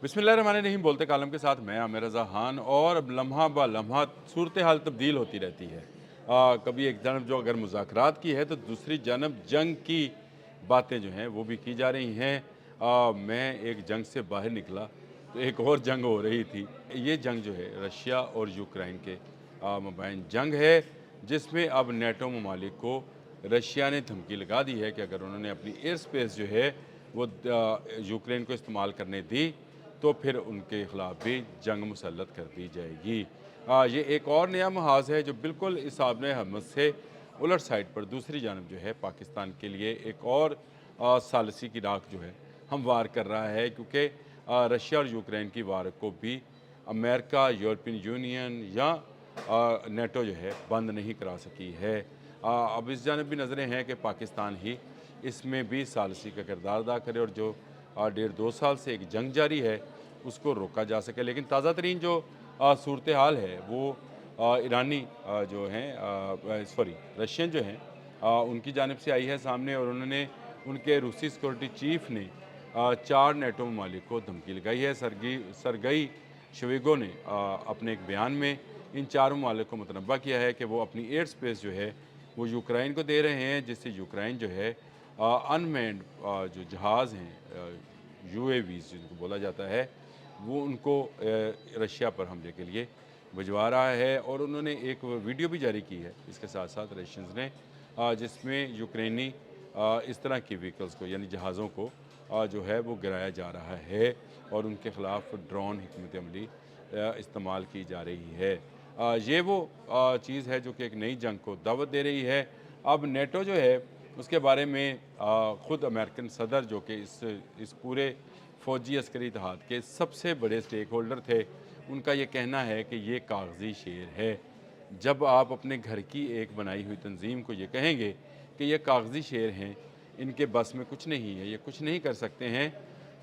बिस्मिल्लाहिर्रहमानिर्रहीम। बोलते कालम के साथ मैं आमिर रज़ा खान। और अब लम्हा ब लम्हा सूरत हाल तब्दील होती रहती है। कभी एक जानब जो अगर मुज़ाकरात की है तो दूसरी जानब जंग की बातें जो हैं वो भी की जा रही हैं। मैं एक जंग से बाहर निकला तो एक और जंग हो रही थी। ये जंग जो है रशिया और यूक्रेन के मबैन जंग है, जिसमें अब नेटो ममालिक को रशिया ने धमकी लगा दी है कि अगर उन्होंने अपनी एयर स्पेस जो है वो यूक्रेन को इस्तेमाल करने दी तो फिर उनके ख़िलाफ़ भी जंग मुसल्लत कर दी जाएगी। ये एक और नया महाज़ है जो बिल्कुल इस आबने हमत से उलट साइड पर दूसरी जानब जो है पाकिस्तान के लिए एक और सालसी की राख जो है हमवार कर रहा है, क्योंकि रशिया और यूक्रेन की वार को भी अमेरिका, यूरोपियन यूनियन या नेटो जो है बंद नहीं करा सकी है। अब इस जानब भी नज़रें हैं कि पाकिस्तान ही इसमें भी सालसी का किरदार अदा करे और जो 1.5-2 साल से एक जंग जारी है उसको रोका जा सके। लेकिन ताज़ा तरीन जो सूरत हाल है वो ईरानी जो हैं सॉरी रशियन जो हैं उनकी जानिब से आई है सामने, और उन्होंने उनके रूसी सिक्योरिटी चीफ ने 4 नेटो ममालिक को धमकी लगाई है। सरगई शोइगु ने अपने एक बयान में इन 4 ममालिक को मुतनब्बा किया है कि वो अपनी एयर स्पेस जो है वो यूक्रेन को दे रहे हैं, जिससे यूक्रेन जो है अनमैन्ड जो जहाज़ हैं यूएवीज़ जिनको बोला जाता है वो उनको रशिया पर हमले के लिए भिजवा रहा है। और उन्होंने एक वीडियो भी जारी की है इसके साथ साथ रशियंस ने, जिसमें यूक्रेनी इस तरह की व्हीकल्स को यानी जहाज़ों को जो है वो गिराया जा रहा है और उनके ख़िलाफ़ ड्रोन हिकमत अमली इस्तेमाल की जा रही है। ये वो चीज़ है जो कि एक नई जंग को दावत दे रही है। अब नेटो जो है उसके बारे में ख़ुद अमेरिकन सदर जो कि इस पूरे फ़ौजी अस्करी इत्तेहाद के सबसे बड़े स्टेक होल्डर थे, उनका ये कहना है कि ये कागज़ी शेर है। जब आप अपने घर की एक बनाई हुई तंजीम को ये कहेंगे कि ये कागज़ी शेर हैं, इनके बस में कुछ नहीं है, ये कुछ नहीं कर सकते हैं,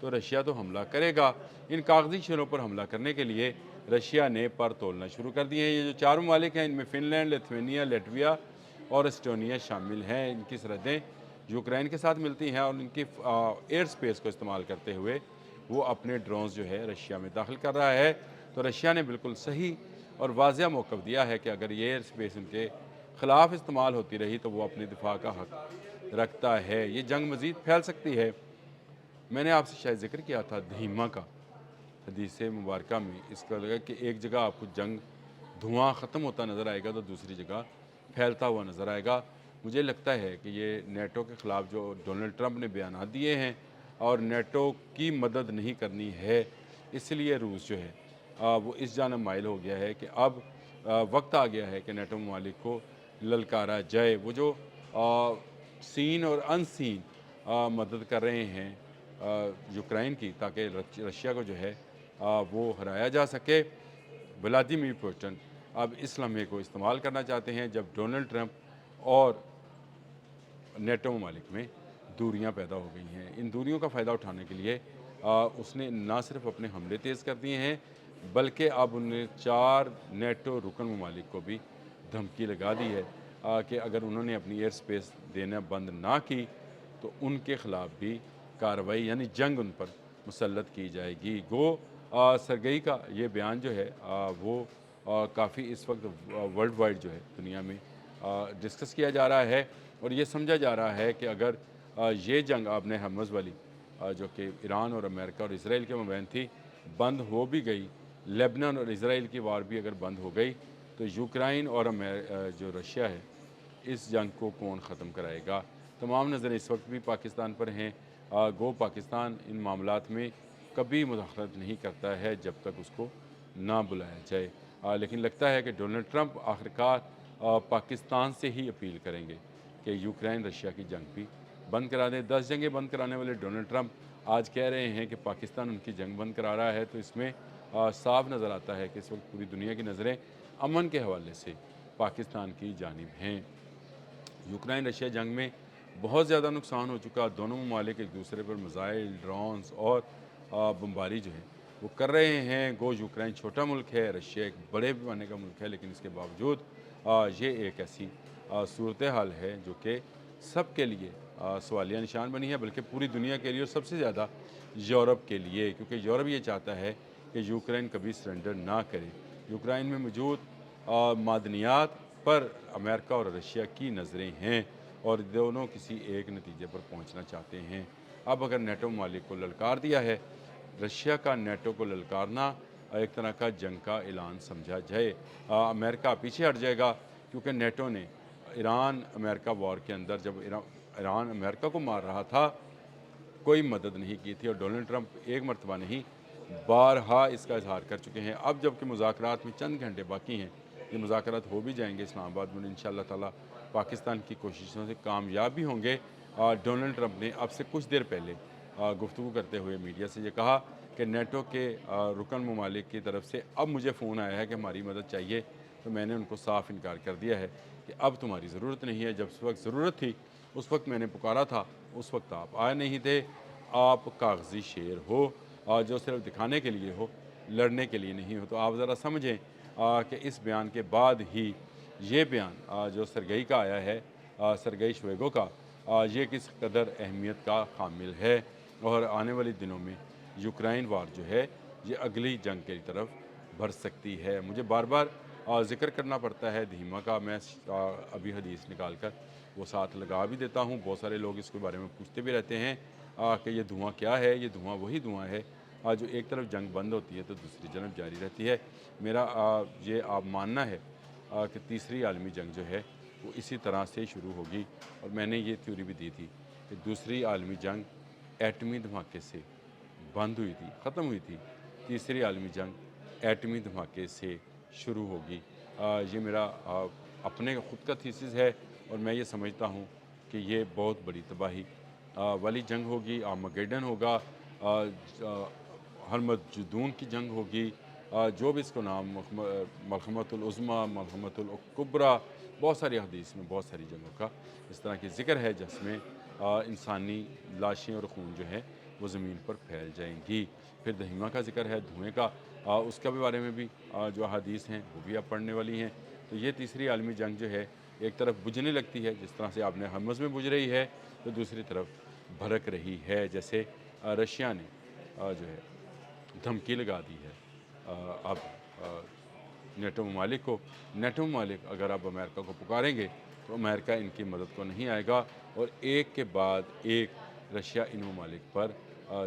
तो रशिया तो हमला करेगा। इन कागज़ी शेरों पर हमला करने के लिए रशिया ने पर तोलना शुरू कर दिए हैं। ये जो 4 ममालिक हैं इनमें फ़िनलैंड, लिथुआनिया, लातविया और एस्टोनिया शामिल हैं। इनकी सरहदें यूक्रेन के साथ मिलती हैं और इनकी एयर स्पेस को इस्तेमाल करते हुए वो अपने ड्रोन्स जो है रशिया में दाखिल कर रहा है। तो रशिया ने बिल्कुल सही और वाज़िया मौक़िफ़ दिया है कि अगर ये एयर स्पेस इनके ख़िलाफ़ इस्तेमाल होती रही तो वो अपने दिफा का हक़ रखता है। ये जंग मज़ीद फैल सकती है। मैंने आपसे शायद ज़िक्र किया था धीमा का, हदीस मुबारक में इसका लगा कि एक जगह आपको जंग धुआं ख़त्म होता नज़र आएगा तो दूसरी जगह फैलता हुआ नज़र आएगा। मुझे लगता है कि ये नेटो के ख़िलाफ़ जो डोनाल्ड ट्रंप ने बयानात दिए हैं और नेटो की मदद नहीं करनी है, इसलिए रूस जो है वो इस जानब माइल हो गया है कि अब वक्त आ गया है कि नेटो ममालिक को ललकारा जाए। वो जो सीन और अनसीन मदद कर रहे हैं यूक्रेन की, ताकि रशिया को जो है वो हराया जा सके। व्लादिमीर पुतिन अब इस लम्हे को इस्तेमाल करना चाहते हैं जब डोनाल्ड ट्रंप और नेटो ममालिक में दूरियां पैदा हो गई हैं। इन दूरियों का फ़ायदा उठाने के लिए उसने ना सिर्फ अपने हमले तेज़ कर दिए हैं, बल्कि अब उन्हें 4 नेटो रुकन ममालिक को भी धमकी लगा दी है कि अगर उन्होंने अपनी एयर स्पेस देना बंद ना की तो उनके ख़िलाफ़ भी कार्रवाई यानी जंग उन पर मुसल्लत की जाएगी। सरगई का ये बयान जो है वो काफ़ी इस वक्त वर्ल्ड वाइड जो है दुनिया में डिस्कस किया जा रहा है और ये समझा जा रहा है कि अगर ये जंग आपने हमज़ वाली जो कि ईरान और अमेरिका और इसराइल के मबैन थी बंद हो भी गई, लेबनान और इसराइल की वार भी अगर बंद हो गई, तो यूक्रेन और जो रशिया है इस जंग को कौन ख़त्म कराएगा। तमाम नज़रें इस वक्त भी पाकिस्तान पर हैं। गो पाकिस्तान इन मामलात में कभी मुदाखलत नहीं करता है जब तक उसको ना बुलाया जाए। लेकिन लगता है कि डोनाल्ड ट्रंप आखिरकार पाकिस्तान से ही अपील करेंगे कि यूक्रेन रशिया की जंग भी बंद करा दें। 10 जंगें बंद कराने वाले डोनाल्ड ट्रंप आज कह रहे हैं कि पाकिस्तान उनकी जंग बंद करा रहा है, तो इसमें साफ नज़र आता है कि इस वक्त पूरी दुनिया की नज़रें अमन के हवाले से पाकिस्तान की जानिब हैं। यूक्रेन रशिया जंग में बहुत ज़्यादा नुकसान हो चुका। दोनों ममालिक एक दूसरे पर मिसाइल, ड्रोन्स और बमबारी जो है वो कर रहे हैं। गो यूक्रेन छोटा मुल्क है, रशिया एक बड़े पैमाने का मुल्क है, लेकिन इसके बावजूद ये एक ऐसी सूरत हाल है जो कि सब के लिए सवालिया निशान बनी है, बल्कि पूरी दुनिया के लिए और सबसे ज़्यादा یورپ کے لیے، کیونکہ یورپ یہ چاہتا ہے کہ یوکرین کبھی سرنڈر نہ کرے۔ یوکرائن میں موجود معدنیات پر امریکہ اور رشیا کی نظریں ہیں اور دونوں کسی ایک نتیجے پر پہنچنا چاہتے ہیں۔ اب اگر نیٹو ممالک کو للکار دیا ہے، رشیا کا نیٹو کو للکارنا ایک طرح کا جنگ کا اعلان سمجھا جائے۔ امریکہ پیچھے ہٹ جائے گا، کیونکہ نیٹو نے ایران امریکہ وار کے اندر جب ایران امریکہ کو مار رہا تھا کوئی مدد نہیں کی تھی، اور ڈونلڈ ٹرمپ ایک مرتبہ نہیں بارہا اس کا اظہار کر چکے ہیں۔ اب جب کہ مذاکرات میں چند گھنٹے باقی ہیں، یہ مذاکرات ہو بھی جائیں گے اسلام آباد میں، انشاءاللہ تعالی پاکستان کی کوششوں سے کامیاب بھی ہوں گے۔ ڈونلڈ ٹرمپ نے اب سے کچھ دیر پہلے گفتگو کرتے ہوئے میڈیا سے یہ کہا کہ نیٹو کے رکن ممالک کی طرف سے اب مجھے فون آیا ہے کہ ہماری مدد چاہیے، تو میں نے ان کو صاف انکار کر دیا ہے کہ اب تمہاری ضرورت نہیں ہے۔ جب اس وقت ضرورت تھی اس وقت میں نے پکارا تھا، اس وقت آپ آئے نہیں تھے۔ آپ کاغذی شیر ہو اور جو صرف دکھانے کے لیے ہو، لڑنے کے لیے نہیں ہو۔ تو آپ ذرا سمجھیں کہ اس بیان کے بعد ہی یہ بیان جو سرگئی کا آیا ہے، سرگئی شویگو کا، یہ کس قدر اہمیت کا حامل ہے، اور آنے والے دنوں میں یوکرائن وار جو ہے یہ اگلی جنگ کی طرف بڑھ سکتی ہے۔ مجھے بار بار ذکر کرنا پڑتا ہے دھیما کا، میں ابھی حدیث نکال کر وہ ساتھ لگا بھی دیتا ہوں۔ بہت سارے لوگ اس کے بارے میں پوچھتے بھی رہتے ہیں کہ یہ دھواں کیا ہے۔ یہ دھواں وہی دھواں ہے جو ایک طرف جنگ بند ہوتی ہے تو دوسری جنگ جاری رہتی ہے۔ میرا یہ آپ ماننا ہے کہ تیسری عالمی جنگ جو ہے وہ اسی طرح سے شروع ہوگی، اور میں نے یہ تھیوری بھی دی تھی کہ دوسری عالمی جنگ ایٹمی دھماکے سے بند ہوئی تھی، ختم ہوئی تھی، تیسری عالمی جنگ ایٹمی دھماکے سے شروع ہوگی۔ یہ میرا اپنے خود کا تھیسس ہے، اور میں یہ سمجھتا ہوں کہ یہ بہت بڑی تباہی والی جنگ ہوگی۔ آرمگیڈن ہوگا، ہرمجدون کی جنگ ہوگی، جو بھی اس کو نام، ملحمۃ العظمیٰ، ملحمۃ الکبریٰ، بہت ساری حدیث میں بہت ساری جنگوں کا اس طرح کی ذکر ہے جس میں انسانی لاشیں اور خون جو ہے وہ زمین پر پھیل جائیں گی۔ پھر دہیمہ کا ذکر ہے، دھوئیں کا، اس کے بارے میں بھی جو حدیث ہیں وہ بھی اب پڑھنے والی ہیں۔ تو یہ تیسری عالمی جنگ جو ہے ایک طرف بجھنے لگتی ہے، جس طرح سے آپ نے ہرمز میں بجھ رہی ہے، تو دوسری طرف بھڑک رہی ہے، جیسے رشیا نے جو ہے دھمکی لگا دی ہے اب نیٹو ممالک کو۔ نیٹو ممالک اگر اب امریکہ کو پکاریں گے تو امریکہ ان کی مدد کو نہیں آئے گا، اور ایک کے بعد ایک رشیا ان ممالک پر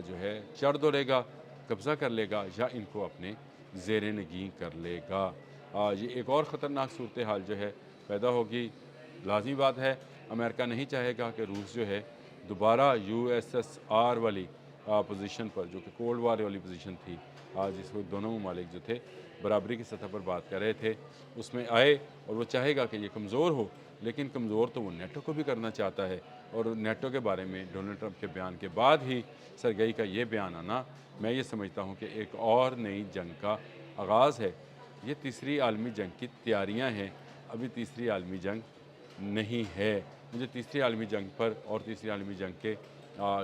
جو ہے چڑھ دوڑے گا، قبضہ کر لے گا، یا ان کو اپنے زیر نگین کر لے گا۔ یہ ایک اور خطرناک صورتحال جو ہے پیدا ہوگی۔ لازمی بات ہے امریکہ نہیں چاہے گا کہ روس جو ہے دوبارہ USSR والی پوزیشن پر، جو کہ کولڈ وار والی پوزیشن تھی، جس کو دونوں ممالک جو تھے برابری کی سطح پر بات کر رہے تھے، اس میں آئے، اور وہ چاہے گا کہ یہ کمزور ہو، لیکن کمزور تو وہ نیٹو کو بھی کرنا چاہتا ہے۔ اور نیٹو کے بارے میں ڈونلڈ ٹرمپ کے بیان کے بعد ہی سرگئی کا یہ بیان آنا، میں یہ سمجھتا ہوں کہ ایک اور نئی جنگ کا آغاز ہے۔ یہ تیسری عالمی جنگ کی تیاریاں ہیں، ابھی تیسری عالمی جنگ نہیں ہے۔ مجھے تیسری عالمی جنگ پر اور تیسری عالمی جنگ کے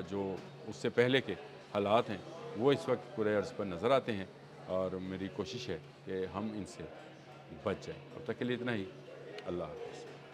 جو اس سے پہلے کے حالات ہیں وہ اس وقت پورے عرض پر نظر آتے ہیں، اور میری کوشش ہے کہ ہم ان سے بچ جائیں۔ اب تک کے لیے اتنا ہی۔ اللہ حافظ۔